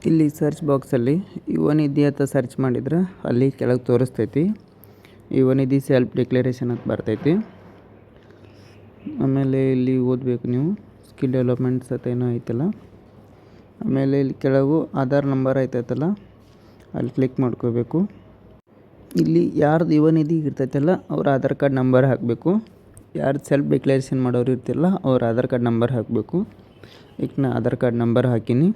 ಇಲ್ಲಿ ಸರ್ಚ್ ಬಾಕ್ಸಲ್ಲಿ ಯುವನಿಧಿ ಅಂತ ಸರ್ಚ್ ಮಾಡಿದ್ರೆ ಅಲ್ಲಿ ಕೆಳಗೆ ತೋರಿಸ್ತೈತಿ ಯುವನಿಧಿ ಸೆಲ್ಫ್ ಡಿಕ್ಲರೇಷನ್ ಅಂತ ಬರ್ತೈತಿ. ಆಮೇಲೆ ಇಲ್ಲಿ ಓದಬೇಕು ನೀವು ಸ್ಕಿಲ್ ಡೆವಲಪ್ಮೆಂಟ್ಸ್ ಅಂತ ಏನೋ ಐತಲ್ಲ. ಆಮೇಲೆ ಇಲ್ಲಿ ಕೆಳಗೂ ಆಧಾರ್ ನಂಬರ್ ಐತೈತಲ್ಲ ಅಲ್ಲಿ ಕ್ಲಿಕ್ ಮಾಡ್ಕೋಬೇಕು. ಇಲ್ಲಿ ಯಾರ್ದು ಯುವನಿಧಿ ಇರ್ತೈತಲ್ಲ ಅವ್ರ ಆಧಾರ್ ಕಾರ್ಡ್ ನಂಬರ್ ಹಾಕಬೇಕು. ಯಾರ್ದು ಸೆಲ್ಫ್ ಡಿಕ್ಲರೇಷನ್ ಮಾಡೋರು ಇರ್ತಿಲ್ಲ ಅವ್ರ ಆಧಾರ್ ಕಾರ್ಡ್ ನಂಬರ್ ಹಾಕಬೇಕು. ಈಗ ನಾ ಆಧಾರ್ ಕಾರ್ಡ್ ನಂಬರ್ ಹಾಕೀನಿ.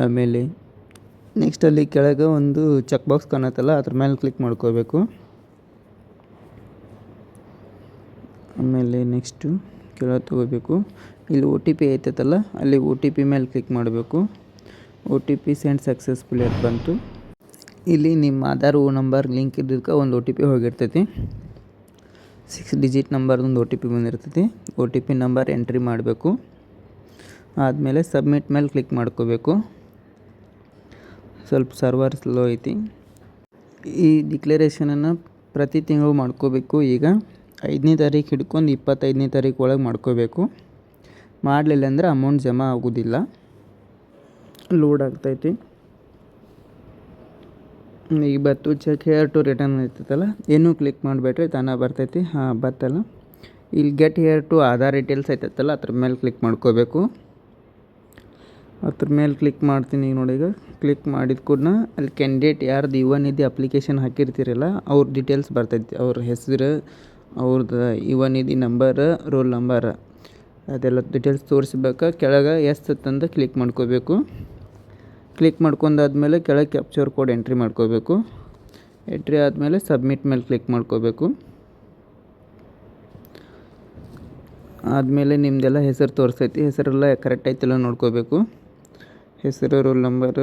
ಆಮೇಲೆ ನೆಕ್ಸ್ಟ್ ಅಲ್ಲಿ ಕೆಳಗೆ ಒಂದು ಚೆಕ್ ಬಾಕ್ಸ್ ಕಾಣತ್ತಲ್ಲ ಅದ್ರ ಮೇಲೆ ಕ್ಲಿಕ್ ಮಾಡ್ಕೋಬೇಕು. ಆಮೇಲೆ ನೆಕ್ಸ್ಟು ಕೆಳಗೆ ತಗೋಬೇಕು. ಇಲ್ಲಿ OTP ಐತೈತಲ್ಲ ಅಲ್ಲಿ OTP ಮೇಲೆ ಕ್ಲಿಕ್ ಮಾಡಬೇಕು. OTP ಸೆಂಡ್ ಸಕ್ಸಸ್ಫುಲಿ ಅಂತ ಬಂತು. ಇಲ್ಲಿ ನಿಮ್ಮ ಆಧಾರ್ ನಂಬರ್ ಲಿಂಕ್ ಇದ್ದಕ್ಕೆ ಒಂದು OTP ಹೋಗಿರ್ತೈತಿ. 6 ಡಿಜಿಟ್ ನಂಬರ್ದೊಂದು OTP ಬಂದಿರ್ತೈತಿ. OTP ನಂಬರ್ ಎಂಟ್ರಿ ಮಾಡಬೇಕು. ಆದಮೇಲೆ ಸಬ್ಮಿಟ್ ಮೇಲೆ ಕ್ಲಿಕ್ ಮಾಡ್ಕೋಬೇಕು. ಸ್ವಲ್ಪ ಸರ್ವರ್ ಸ್ಲೋ ಐತಿ. ಈ ಡಿಕ್ಲರೇಷನನ್ನು ಪ್ರತಿ ತಿಂಗಳು ಮಾಡ್ಕೋಬೇಕು. ಈಗ 5ನೇ ತಾರೀಕು ಹಿಡ್ಕೊಂಡು 25ನೇ ತಾರೀಕು ಒಳಗೆ ಮಾಡ್ಕೋಬೇಕು. ಮಾಡಲಿಲ್ಲ ಅಂದರೆ ಅಮೌಂಟ್ ಜಮಾ ಆಗೋದಿಲ್ಲ. ಲೋಡ್ ಆಗ್ತೈತಿ. ಈಗ ಬತ್ತು ಚೆಕ್ ಹೇರ್ ಟು ರಿಟರ್ನ್ ಇರ್ತೈತಲ್ಲ ಏನೂ ಕ್ಲಿಕ್ ಮಾಡಿಬಿಟ್ರೆ ತಾನೇ ಬರ್ತೈತಿ. ಬತ್ತಲ್ಲ ಇಲ್ಲಿ get here to Aadhaar details ಐತೈತಲ್ಲ ಅದ್ರ ಮೇಲೆ ಕ್ಲಿಕ್ ಮಾಡ್ಕೋಬೇಕು. ಅದ್ರ ಮೇಲೆ ಕ್ಲಿಕ್ ಮಾಡ್ತೀನಿ. ಈಗ ನೋಡಿ, ಈಗ ಕ್ಲಿಕ್ ಮಾಡಿದ ಕೂಡ ಅಲ್ಲಿ ಕ್ಯಾಂಡಿಡೇಟ್ ಯಾರ್ದು ಯುವನಿಧಿ ಅಪ್ಲಿಕೇಶನ್ ಹಾಕಿರ್ತೀರಲ್ಲ ಅವ್ರ ಡೀಟೇಲ್ಸ್ ಬರ್ತೈತಿ. ಅವ್ರ ಹೆಸರು, ಅವ್ರದ್ದು ಯುವನಿಧಿ ನಂಬರ್, ರೋಲ್ ನಂಬರ್ ಅದೆಲ್ಲ ಡೀಟೇಲ್ಸ್ ತೋರಿಸ್ಬೇಕಾ. ಕೆಳಗೆ ಎಸ್ ತಂದು ಕ್ಲಿಕ್ ಮಾಡ್ಕೋಬೇಕು. ಕ್ಲಿಕ್ ಮಾಡ್ಕೊಂಡಾದ್ಮೇಲೆ ಕೆಳಗೆ ಕ್ಯಾಪ್ಚರ್ ಕೋಡ್ ಎಂಟ್ರಿ ಮಾಡ್ಕೋಬೇಕು. ಎಂಟ್ರಿ ಆದಮೇಲೆ ಸಬ್ಮಿಟ್ ಮೇಲೆ ಕ್ಲಿಕ್ ಮಾಡ್ಕೋಬೇಕು. ಆದಮೇಲೆ ನಿಮ್ಮದೆಲ್ಲ ಹೆಸರು ತೋರಿಸ್ತೈತಿ. ಹೆಸರೆಲ್ಲ ಕರೆಕ್ಟ್ ಐತಿಲ್ಲ ನೋಡ್ಕೋಬೇಕು. ಹೆಸರು, ರೋಲ್ ನಂಬರ್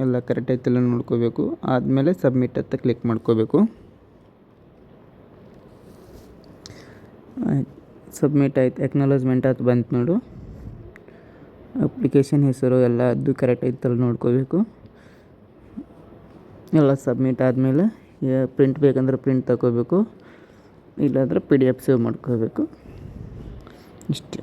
ಎಲ್ಲ ಕರೆಕ್ಟ್ ಐತಿಲ್ಲ ನೋಡ್ಕೋಬೇಕು. ಆದಮೇಲೆ ಸಬ್ಮಿಟ್ ಅಂತ ಕ್ಲಿಕ್ ಮಾಡ್ಕೋಬೇಕು. ಸಬ್ಮಿಟ್ ಆಯ್ತು. ಎಕ್ನಾಲಜ್ಮೆಂಟ್ ಅಂತ ಬಂತು ನೋಡು. ಅಪ್ಲಿಕೇಶನ್ ಹೆಸರು ಎಲ್ಲ ಅದು ಕರೆಕ್ಟ್ ಐತಲ್ಲ ನೋಡ್ಕೋಬೇಕು. ಎಲ್ಲ ಸಬ್ಮಿಟ್ ಆದಮೇಲೆ ಪ್ರಿಂಟ್ ಬೇಕಂದ್ರೆ ಪ್ರಿಂಟ್ ತಗೋಬೇಕು. ಇಲ್ಲಾಂದ್ರೆ PDF ಸೇವ್ ಮಾಡ್ಕೋಬೇಕು. ಇಷ್ಟೇ.